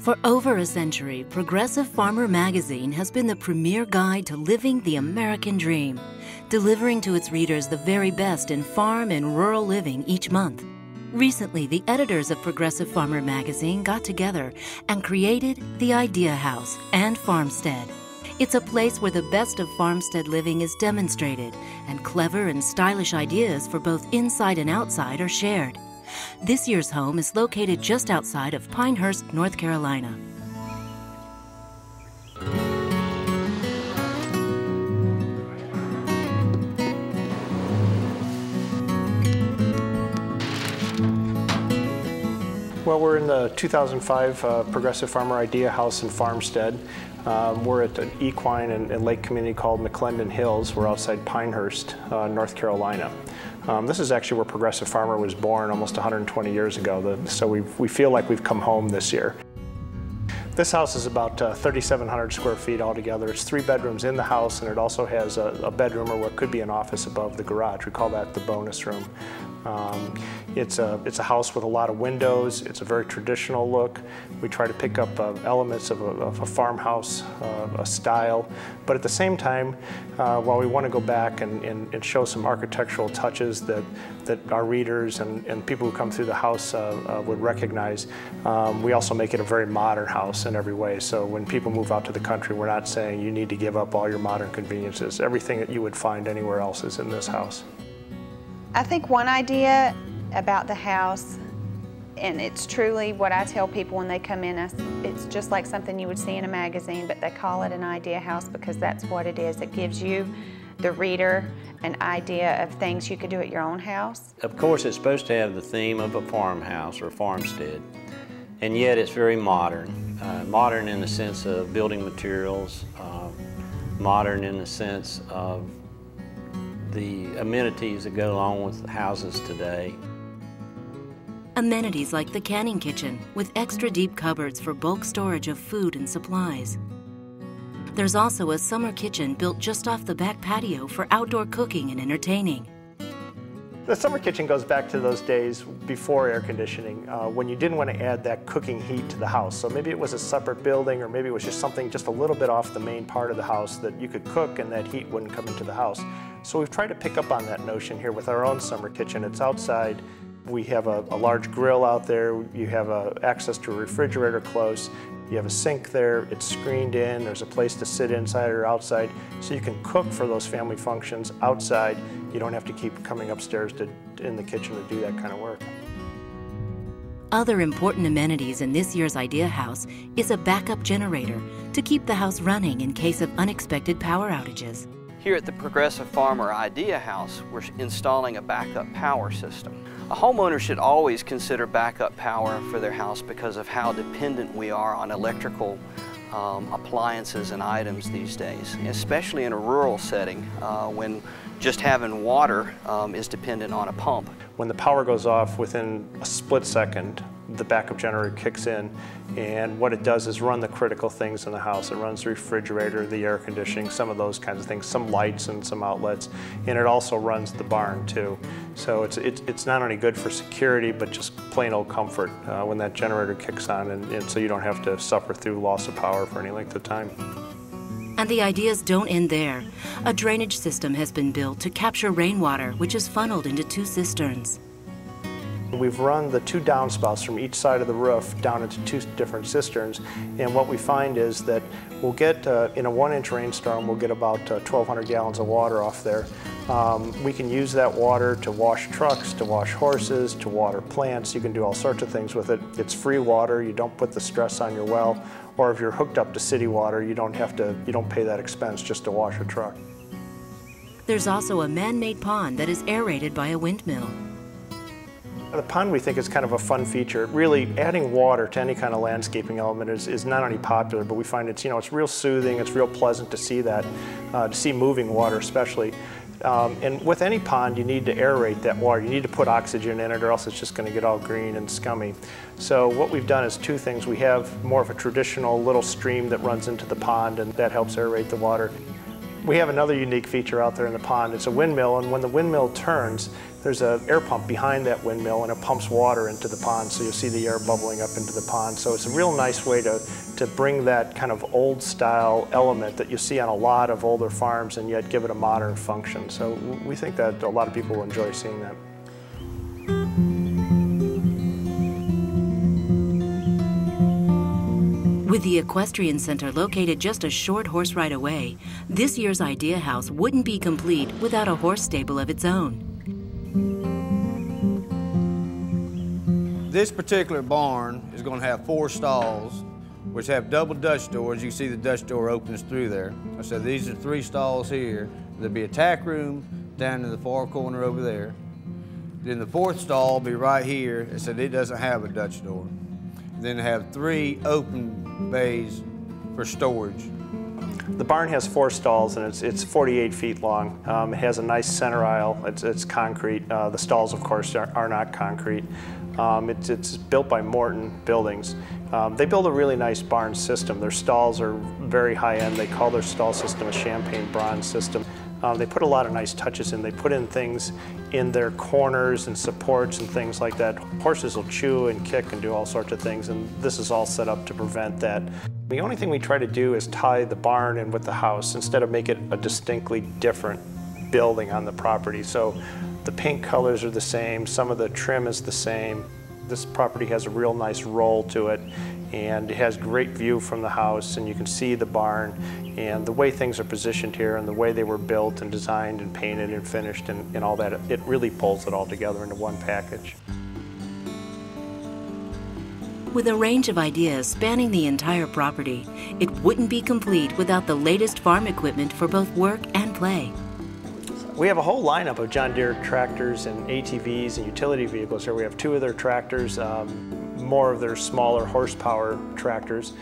For over a century, Progressive Farmer magazine has been the premier guide to living the American dream, delivering to its readers the very best in farm and rural living each month. Recently, the editors of Progressive Farmer magazine got together and created the Idea House and Farmstead. It's a place where the best of farmstead living is demonstrated, and clever and stylish ideas for both inside and outside are shared. This year's home is located just outside of Pinehurst, North Carolina. Well, we're in the 2005 Progressive Farmer Idea House and Farmstead. We're at an equine and lake community called McClendon Hills. We're outside Pinehurst, North Carolina. This is actually where Progressive Farmer was born almost 120 years ago, so we feel like we've come home this year. This house is about 3,700 square feet altogether. It's 3 bedrooms in the house, and it also has a bedroom or what could be an office above the garage. We call that the bonus room. It's a house with a lot of windows. It's a very traditional look. We try to pick up elements of a farmhouse a style, but at the same time, while we want to go back and show some architectural touches that our readers and people who come through the house would recognize, we also make it a very modern house in every way. So when people move out to the country, we're not saying you need to give up all your modern conveniences. Everything that you would find anywhere else is in this house. I think one idea about the house, and it's truly what I tell people when they come in, it's just like something you would see in a magazine, but they call it an idea house because that's what it is. It gives you, the reader, an idea of things you could do at your own house. Of course, it's supposed to have the theme of a farmhouse or farmstead, and yet it's very modern. Modern in the sense of building materials, modern in the sense of the amenities that go along with houses today. Amenities like the canning kitchen with extra deep cupboards for bulk storage of food and supplies. There's also a summer kitchen built just off the back patio for outdoor cooking and entertaining. The summer kitchen goes back to those days before air conditioning, when you didn't want to add that cooking heat to the house. So maybe it was a separate building, or maybe it was just something just a little bit off the main part of the house that you could cook and that heat wouldn't come into the house. So we've tried to pick up on that notion here with our own summer kitchen. It's outside. We have a large grill out there. You have access to a refrigerator close. You have a sink there. It's screened in. There's a place to sit inside or outside. So you can cook for those family functions outside. You don't have to keep coming upstairs in the kitchen to do that kind of work. Other important amenities in this year's Idea House is a backup generator to keep the house running in case of unexpected power outages. Here at the Progressive Farmer Idea House, we're installing a backup power system. A homeowner should always consider backup power for their house because of how dependent we are on electrical appliances and items these days, especially in a rural setting when just having water is dependent on a pump. When the power goes off, within a split second, the backup generator kicks in, and what it does is run the critical things in the house. It runs the refrigerator, the air conditioning, some of those kinds of things, some lights and some outlets, and it also runs the barn too. So it's not only good for security, but just plain old comfort when that generator kicks on, and so you don't have to suffer through loss of power for any length of time. And the ideas don't end there. A drainage system has been built to capture rainwater, which is funneled into 2 cisterns. We've run the 2 downspouts from each side of the roof down into 2 different cisterns, and what we find is that we'll get, in a 1-inch rainstorm, we'll get about 1,200 gallons of water off there. We can use that water to wash trucks, to wash horses, to water plants. You can do all sorts of things with it. It's free water. You don't put the stress on your well, or if you're hooked up to city water, you don't pay that expense just to wash a truck. There's also a man-made pond that is aerated by a windmill. The pond, we think, is kind of a fun feature. Really, adding water to any kind of landscaping element is not only popular, but we find it's real soothing, it's real pleasant to see that, to see moving water especially. And with any pond, you need to aerate that water. You need to put oxygen in it, or else it's just going to get all green and scummy. So what we've done is 2 things. We have more of a traditional little stream that runs into the pond, and that helps aerate the water. We have another unique feature out there in the pond. It's a windmill, and when the windmill turns, there's an air pump behind that windmill, and it pumps water into the pond, so you'll see the air bubbling up into the pond. So it's a real nice way to bring that kind of old style element that you see on a lot of older farms and yet give it a modern function. So we think that a lot of people will enjoy seeing that. With the Equestrian Center located just a short horse ride away, this year's Idea House wouldn't be complete without a horse stable of its own. This particular barn is going to have 4 stalls, which have double Dutch doors. You can see the Dutch door opens through there. I said these are 3 stalls here. There'll be a tack room down in the far corner over there. Then the 4th stall will be right here. I said it doesn't have a Dutch door. Then have 3 open bays for storage. The barn has 4 stalls, and it's 48 feet long. It has a nice center aisle. It's concrete. The stalls, of course, are not concrete. It's built by Morton Buildings. They build a really nice barn system. Their stalls are very high-end. They call their stall system a champagne bronze system. They put a lot of nice touches in. They put in things in their corners and supports and things like that. Horses will chew and kick and do all sorts of things, and this is all set up to prevent that. The only thing we try to do is tie the barn in with the house instead of make it a distinctly different building on the property. So the paint colors are the same, some of the trim is the same. This property has a real nice roll to it, and it has great view from the house, and you can see the barn, and the way things are positioned here and the way they were built and designed and painted and finished and all that, it really pulls it all together into one package. With a range of ideas spanning the entire property, it wouldn't be complete without the latest farm equipment for both work and play. We have a whole lineup of John Deere tractors and ATVs and utility vehicles here. We have 2 of their tractors, more of their smaller horsepower tractors.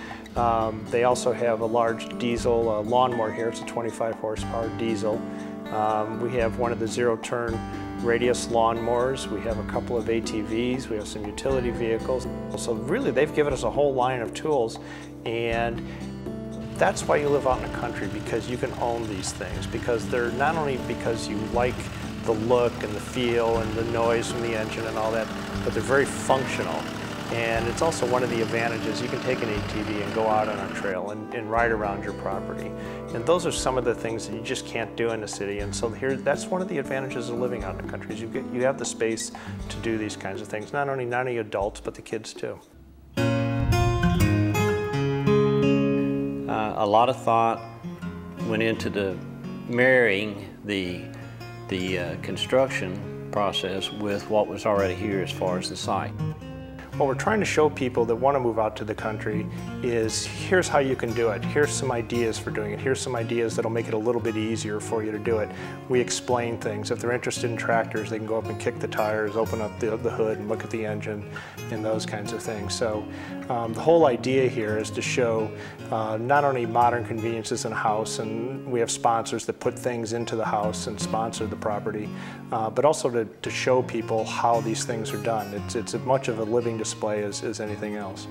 They also have a large diesel lawnmower here. It's a 25 horsepower diesel. We have one of the zero-turn radius lawnmowers. We have a couple of ATVs. We have some utility vehicles. So really, they've given us a whole line of tools, and that's why you live out in the country, because you can own these things, because they're not only because you like the look and the feel and the noise from the engine and all that, but they're very functional. And it's also one of the advantages. You can take an ATV and go out on a trail and ride around your property. And those are some of the things that you just can't do in the city. And so here, that's one of the advantages of living out in the country, is you have the space to do these kinds of things. Not only adults, but the kids too. A lot of thought went into marrying the construction process with what was already here as far as the site. What we're trying to show people that want to move out to the country is, here's how you can do it. Here's some ideas for doing it. Here's some ideas that'll make it a little bit easier for you to do it. We explain things. If they're interested in tractors, they can go up and kick the tires, open up the hood and look at the engine and those kinds of things. So the whole idea here is to show not only modern conveniences in a house, and we have sponsors that put things into the house and sponsor the property, but also to show people how these things are done. It's as much of a living display as anything else.